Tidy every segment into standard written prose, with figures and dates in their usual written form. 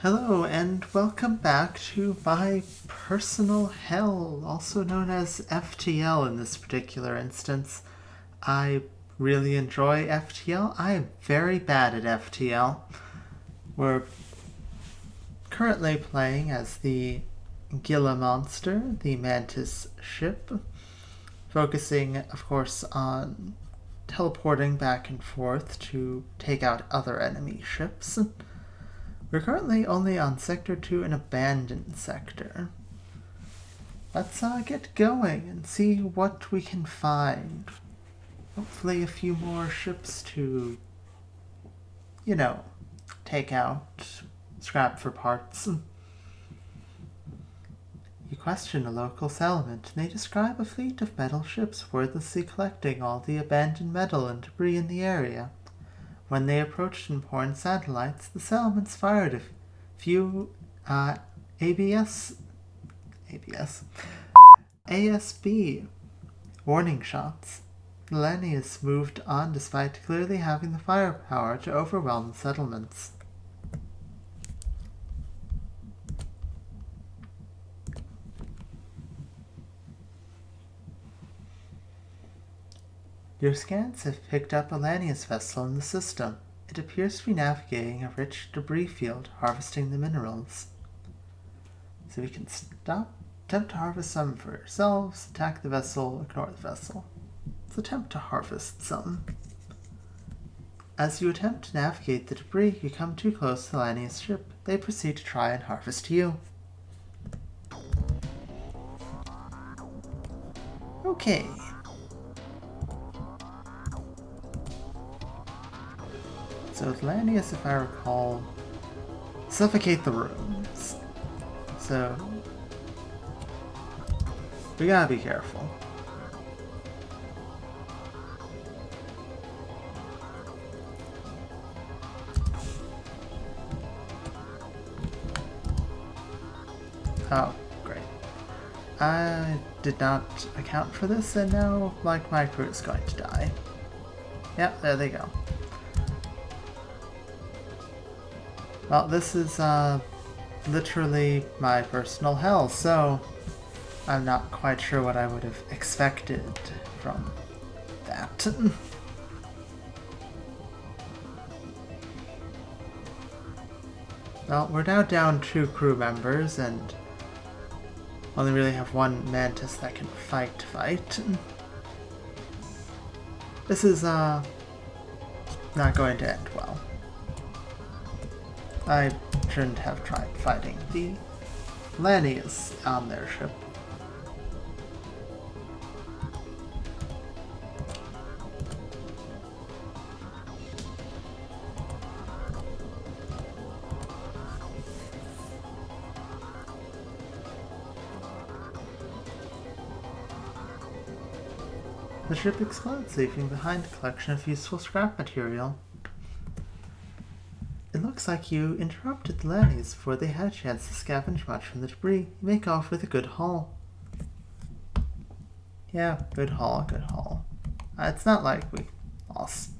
Hello and welcome back to my personal hell, also known as FTL in this particular instance. I really enjoy FTL. I am very bad at FTL. We're currently playing as the Gila monster, the Mantis ship, focusing, of course, on teleporting back and forth to take out other enemy ships. We're currently only on Sector 2, an abandoned sector. Let's get going and see what we can find. Hopefully a few more ships to, take out, scrap for parts. You question a local settlement, and they describe a fleet of metal ships wordlessly collecting all the abandoned metal and debris in the area. When they approached important satellites, the settlements fired a few ASB warning shots. Millennius moved on despite clearly having the firepower to overwhelm the settlements. Your scans have picked up a Lanius vessel in the system. It appears to be navigating a rich debris field, harvesting the minerals. So we can attempt to harvest some for yourselves, attack the vessel, ignore the vessel. Let's attempt to harvest some. As you attempt to navigate the debris, you come too close to the Lanius ship. They proceed to try and harvest you. Okay. So with Lanius, if I recall, suffocate the rooms. So we gotta be careful. Oh, great. I did not account for this, and now, my crew is going to die. Yep, there they go. Well, this is literally my personal hell, so I'm not quite sure what I would have expected from that. Well, we're now down 2 crew members and only really have 1 Mantis that can fight. This is not going to end well. I shouldn't have tried fighting the Lanius on their ship. The ship explodes, leaving behind a collection of useful scrap material. It looks like you interrupted the Lanius before they had a chance to scavenge much from the debris. You make off with a good haul. Yeah, good haul. It's not like we lost,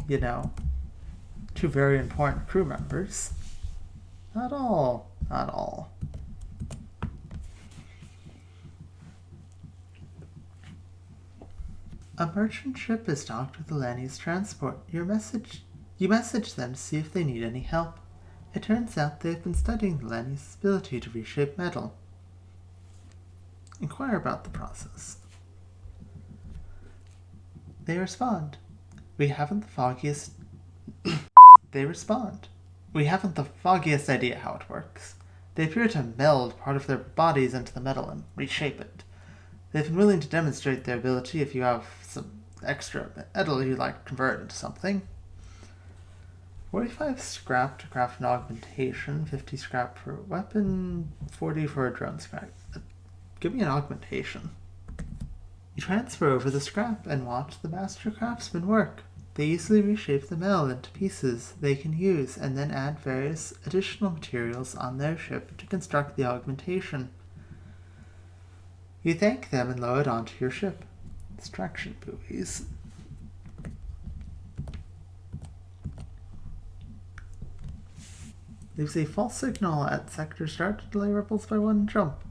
2 very important crew members. Not all. A merchant ship is docked with the Lanius transport. You message them to see if they need any help. It turns out they've been studying the Lanius' ability to reshape metal. Inquire about the process. They respond. We haven't the foggiest idea how it works. They appear to meld part of their bodies into the metal and reshape it. They've been willing to demonstrate their ability if you have some extra metal you'd like to convert into something. 45 scrap to craft an augmentation, 50 scrap for a weapon, 40 for a drone scrap. Give me an augmentation. You transfer over the scrap and watch the master craftsmen work. They easily reshape the metal into pieces they can use and then add various additional materials on their ship to construct the augmentation. You thank them and lower it onto your ship. Extraction buoys. Leaves a false signal at sector start to delay ripples by 1 jump.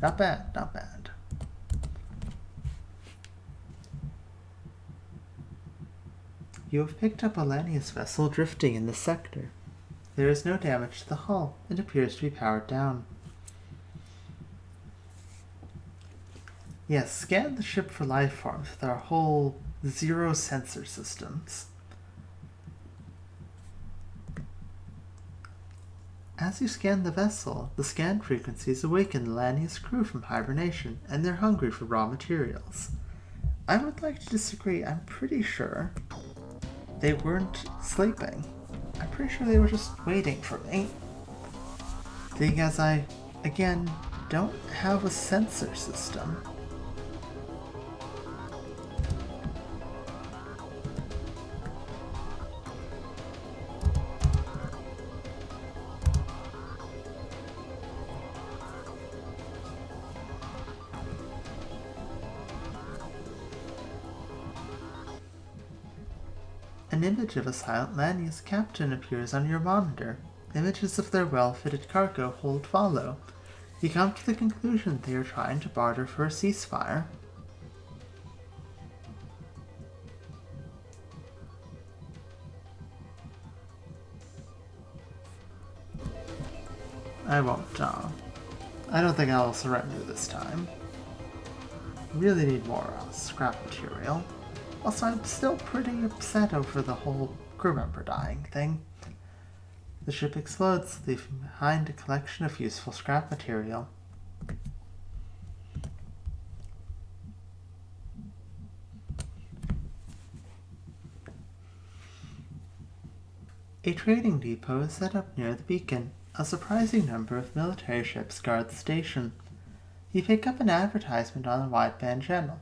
Not bad, not bad. You have picked up a Lanius vessel drifting in the sector. There is no damage to the hull. It appears to be powered down. Yes, scan the ship for life forms with our whole 0 sensor systems. As you scan the vessel, the scan frequencies awaken the Lanius crew from hibernation, and they're hungry for raw materials. I would like to disagree. I'm pretty sure they weren't sleeping. I'm pretty sure they were just waiting for me. Seeing as I, again, don't have a sensor system. An image of a silent Lanius captain appears on your monitor. Images of their well-fitted cargo hold follow. You come to the conclusion they are trying to barter for a ceasefire. I won't, I don't think I'll surrender this time. Really need more scrap material. Also, I'm still pretty upset over the whole crew member dying thing. The ship explodes, leaving behind a collection of useful scrap material. A trading depot is set up near the beacon. A surprising number of military ships guard the station. You pick up an advertisement on the wideband channel.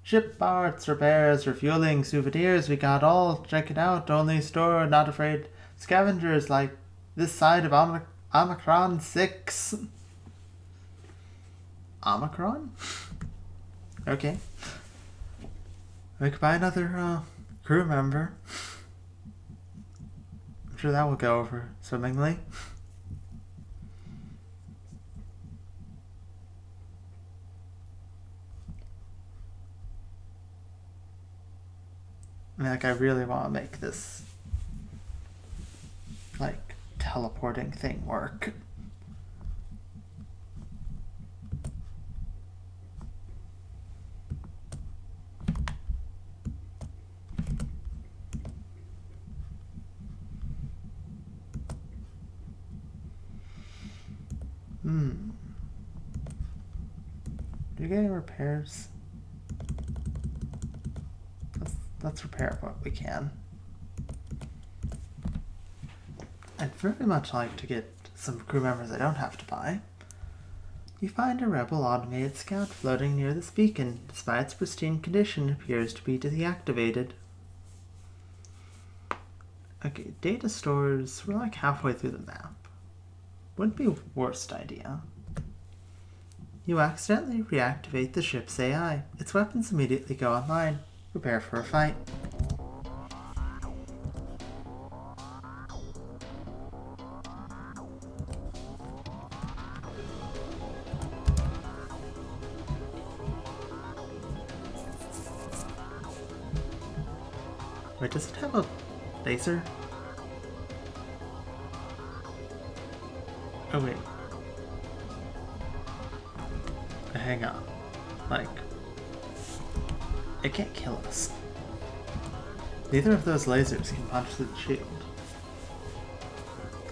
Ship parts, repairs, refueling, souvenirs, we got all. Check it out. Only store, not afraid. Scavengers like this side of Omicron 6. Omicron? Okay. We could buy another crew member. I'm sure that will go over swimmingly. I mean, I really want to make this, teleporting thing work. Do you get any repairs? Let's repair what we can. I'd very much like to get some crew members I don't have to buy. You find a rebel automated scout floating near this beacon. Despite its pristine condition, appears to be deactivated. Okay, data stores, we're like halfway through the map. Wouldn't be a worst idea. You accidentally reactivate the ship's AI. Its weapons immediately go online. Prepare for a fight. Wait, does it have a laser? Oh wait. Hang on. It can't kill us. Neither of those lasers can punch through the shield.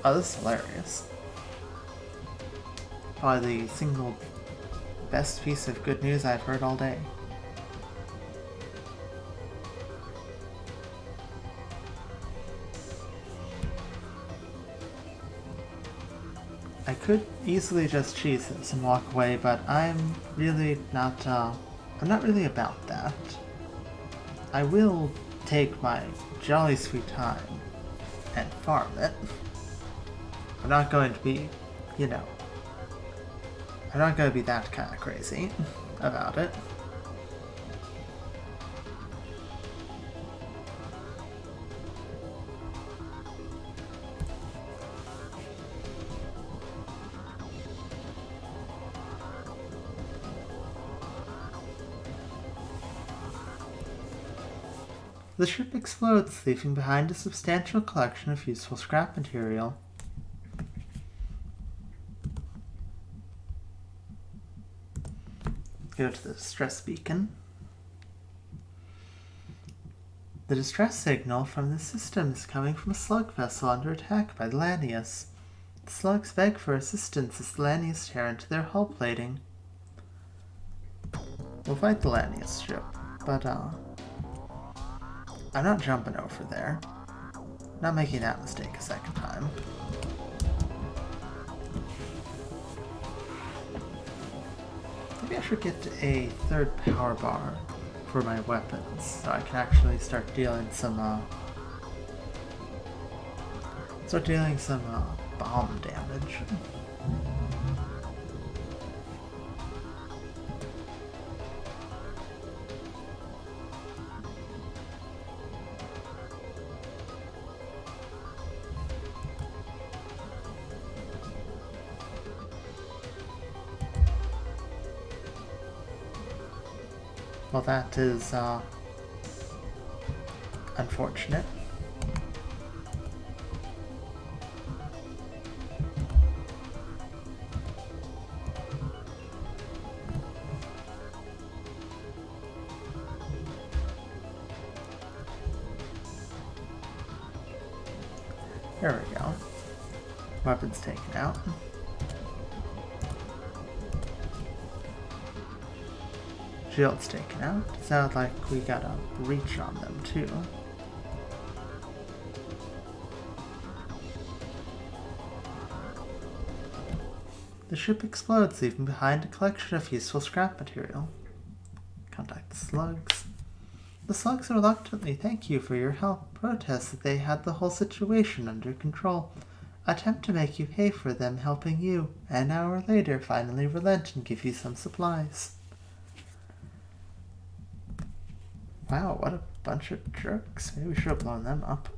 Oh, this is hilarious. Probably the single best piece of good news I've heard all day. I could easily just cheese this and walk away, but I'm really not, I'm not really about that. I will take my jolly sweet time and farm it. I'm not going to be, I'm not going to be that kind of crazy about it. The ship explodes, leaving behind a substantial collection of useful scrap material. Go to the distress beacon. The distress signal from the system is coming from a slug vessel under attack by the Lanius. The slugs beg for assistance as the Lanius tear into their hull plating. We'll fight the Lanius ship, but I'm not jumping over there. Not making that mistake a second time. Maybe I should get a third power bar for my weapons, so I can actually start dealing some bomb damage. Well, that is unfortunate. There we go. Weapons taken out. Shields taken out. Sounds like we got a breach on them too. The ship explodes, leaving behind a collection of useful scrap material. Contact the slugs. The slugs reluctantly thank you for your help, protest that they had the whole situation under control, attempt to make you pay for them helping you, and an hour later finally relent and give you some supplies. Wow, what a bunch of jerks. Maybe we should have blown them up.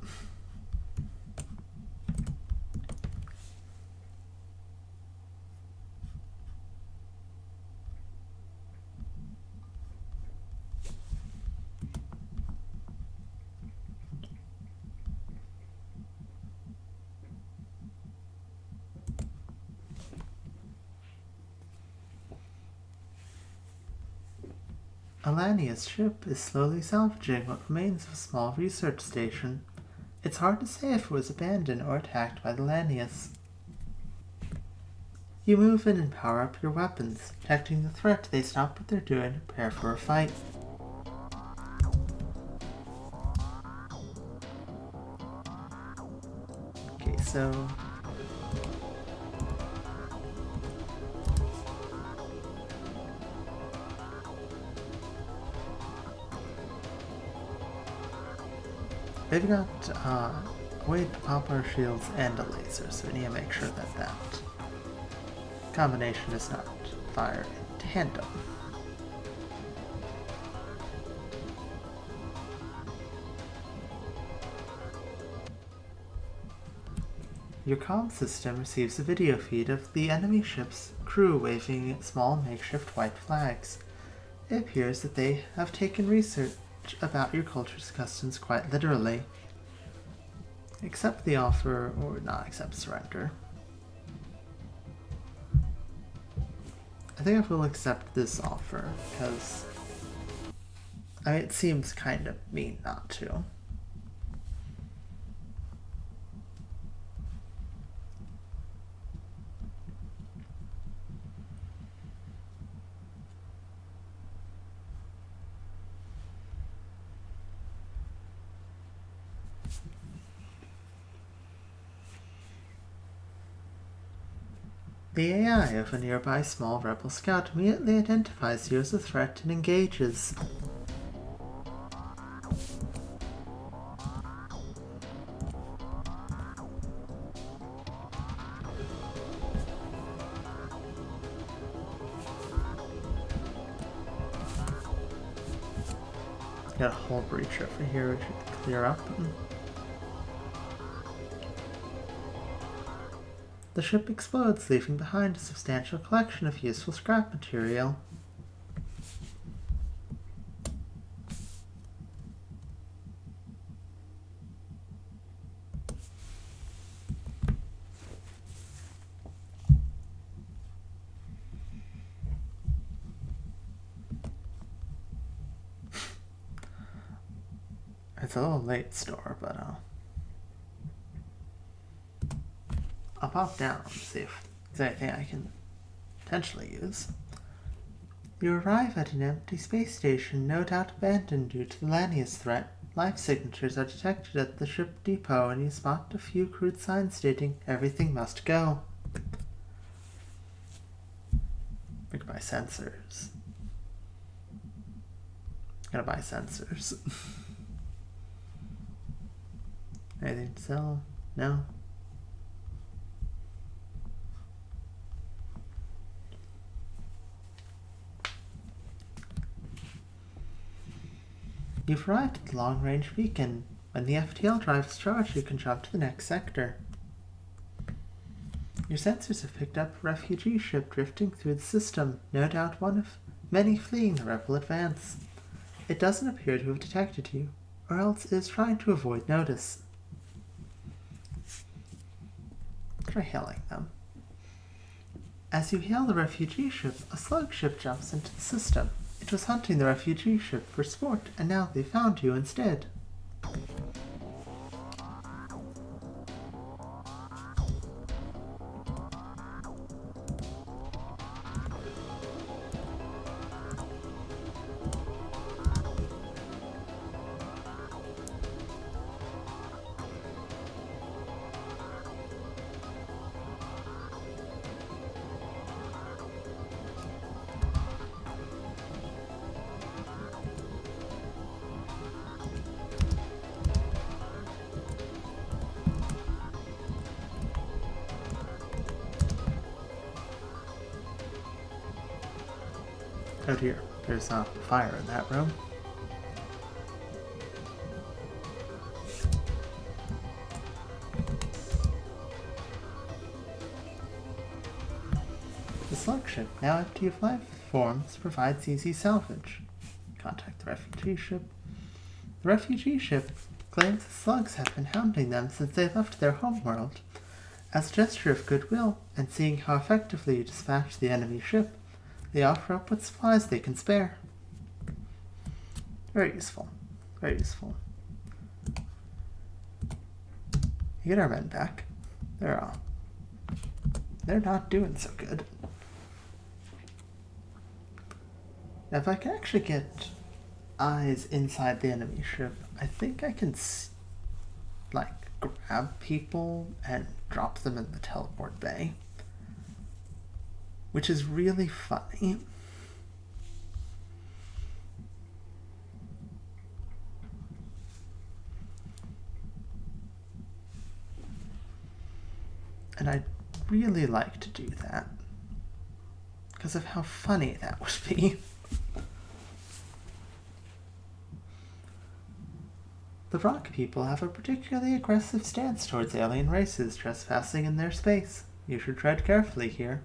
Alania's ship is slowly salvaging what remains of a small research station. It's hard to say if it was abandoned or attacked by the Lanius. You move in and power up your weapons. Detecting the threat, they stop what they're doing and prepare for a fight. Okay, so they've got a way to pop our shields and a laser, so we need to make sure that that combination is not fired in tandem. Your comm system receives a video feed of the enemy ship's crew waving small makeshift white flags. It appears that they have taken research about your culture's customs quite literally. Accept the offer or not accept surrender. I think I will accept this offer because it seems kind of mean not to. The AI of a nearby small rebel scout immediately identifies you as a threat and engages. Got a whole breach over here we should clear up. The ship explodes, leaving behind a substantial collection of useful scrap material. It's a little late store, but I'll pop down and see if there's anything I can potentially use. You arrive at an empty space station, no doubt abandoned due to the Lanius threat. Life signatures are detected at the ship depot, and you spot a few crude signs stating everything must go. We can buy sensors. Gotta buy sensors. Anything to sell? No? You've arrived at the long-range beacon. When the FTL drive is charged, you can jump to the next sector. Your sensors have picked up a refugee ship drifting through the system, no doubt one of many fleeing the rebel advance. It doesn't appear to have detected you, or else it is trying to avoid notice. Try hailing them. As you hail the refugee ship, a slug ship jumps into the system. It was hunting the refugee ship for sport, and now they found you instead. Oh dear, there's a fire in that room. The slug ship, now empty of life forms, provides easy salvage. Contact the refugee ship. The refugee ship claims the slugs have been hounding them since they left their homeworld. As a gesture of goodwill, and seeing how effectively you dispatch the enemy ship, they offer up what supplies they can spare. Very useful. Very useful. You get our men back. They're not doing so good. Now, if I can actually get eyes inside the enemy ship, I think I can, grab people and drop them in the teleport bay. Which is really funny. And I'd really like to do that. Because of how funny that would be. The rock people have a particularly aggressive stance towards alien races trespassing in their space. You should tread carefully here.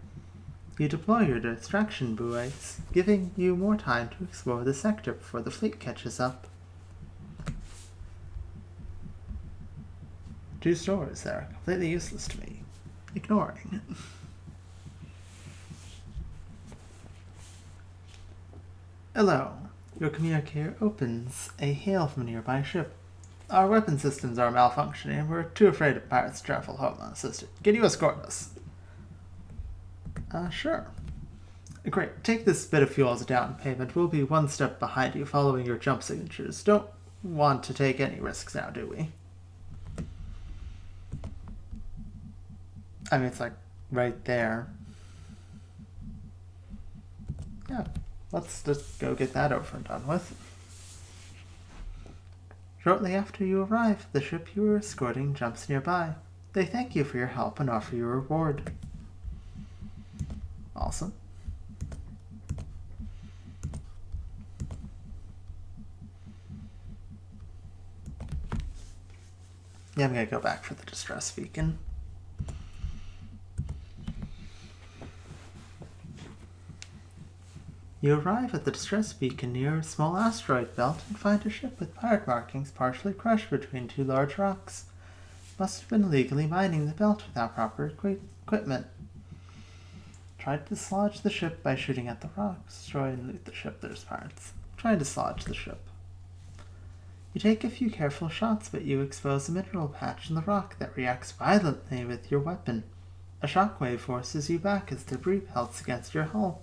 You deploy your distraction buoys, giving you more time to explore the sector before the fleet catches up. 2 stores that are completely useless to me. Ignoring. Hello. Your communicator opens a hail from a nearby ship. Our weapon systems are malfunctioning and we're too afraid of pirates to travel home unassisted. Can you escort us? Sure. Great. Take this bit of fuel as a down payment. We'll be 1 step behind you following your jump signatures. Don't want to take any risks now, do we? I mean, it's right there. Yeah, let's just go get that over and done with. Shortly after you arrive, the ship you were escorting jumps nearby. They thank you for your help and offer you a reward. Awesome. Yeah, I'm gonna go back for the distress beacon. You arrive at the distress beacon near a small asteroid belt and find a ship with pirate markings partially crushed between 2 large rocks. Must have been illegally mining the belt without proper equipment. Try to dislodge the ship by shooting at the rocks. Destroy and loot the ship. There's pirates. Try and dislodge the ship. You take a few careful shots, but you expose a mineral patch in the rock that reacts violently with your weapon. A shockwave forces you back as debris pelts against your hull.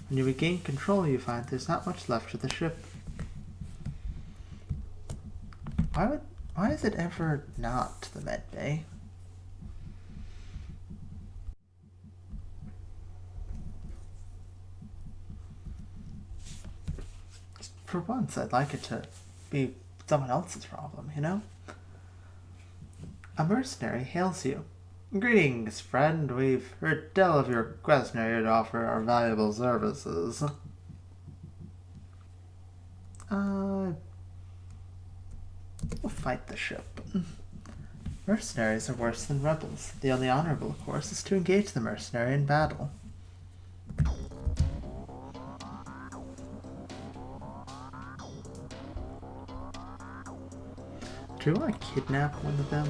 When you regain control, you find there's not much left of the ship. Why is it ever not the med bay? For once, I'd like it to be someone else's problem, you know? A mercenary hails you. Greetings, friend. We've heard tell of your quest and are here to offer our valuable services. We'll fight the ship. Mercenaries are worse than rebels. The only honorable course is to engage the mercenary in battle. Do I kidnap one of them?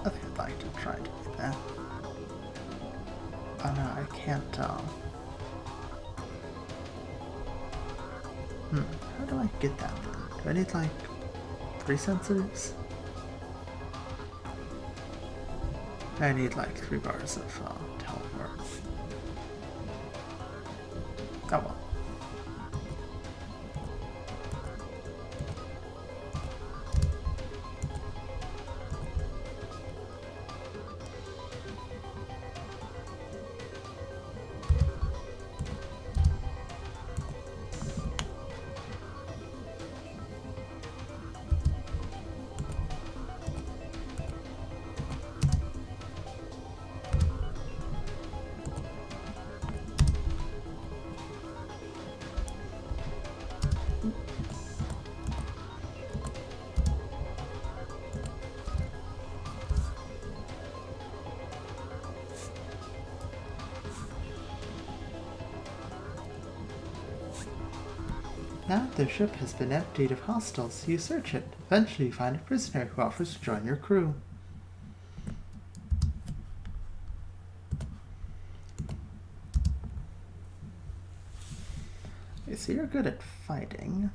I think I'd like to try to do that. Oh no, I can't tell. How do I get that then? Do I need like 3 sensors? I need like 3 bars of teleport. Oh well. Now that their ship has been emptied of hostiles, you search it. Eventually you find a prisoner who offers to join your crew. Okay, so you're good at fighting.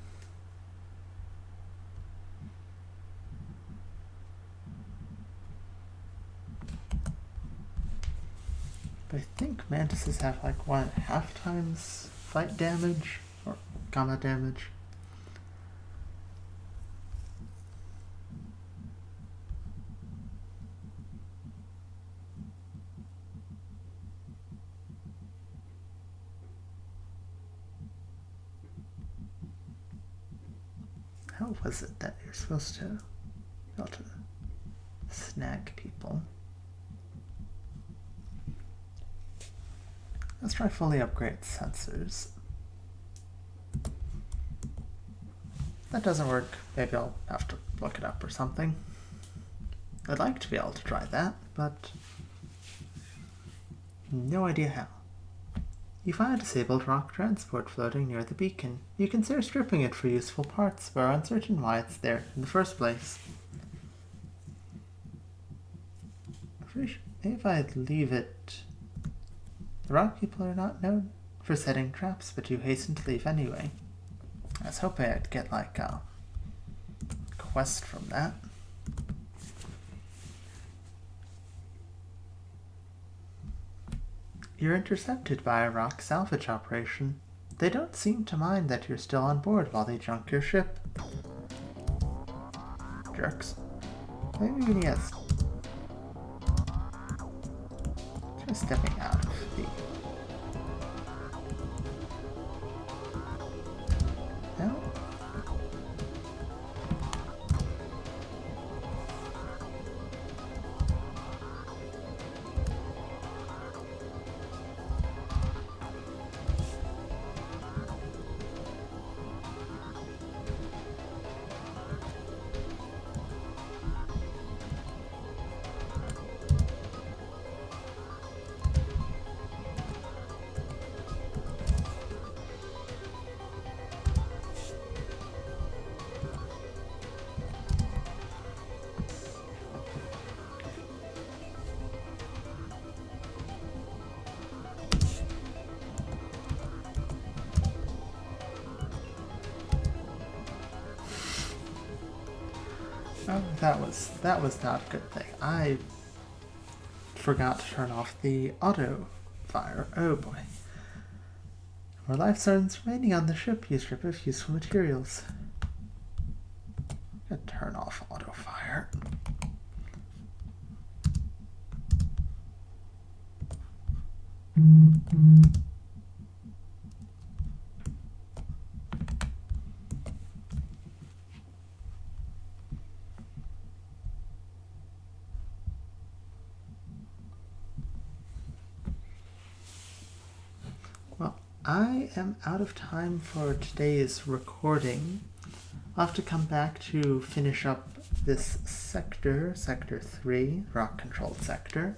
But I think mantises have like 1.5 times fight damage. Or combat damage. How was it that you're supposed to be able to snag people? Let's try fully upgrade sensors. That doesn't work. Maybe I'll have to look it up or something. I'd like to be able to try that, but no idea how. You find a disabled rock transport floating near the beacon. You consider stripping it for useful parts, but are uncertain why it's there in the first place. Maybe if I leave it... The rock people are not known for setting traps, but you hasten to leave anyway. I was hoping I'd get like a quest from that. You're intercepted by a rock salvage operation. They don't seem to mind that you're still on board while they junk your ship. Jerks. Maybe he has... Just stepping out of the... No? Oh, that was not a good thing. I forgot to turn off the auto fire. Oh boy. More life zones remaining on the ship. You strip of useful materials. I'm gonna turn off auto fire. Well, I am out of time for today's recording. I'll have to come back to finish up this sector, Sector 3, rock-controlled sector,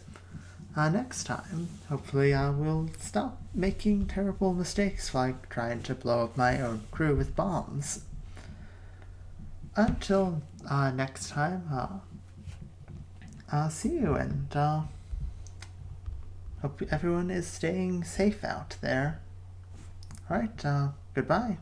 next time. Hopefully I will stop making terrible mistakes like trying to blow up my own crew with bombs. Until next time, I'll see you, and hope everyone is staying safe out there. Alright, goodbye.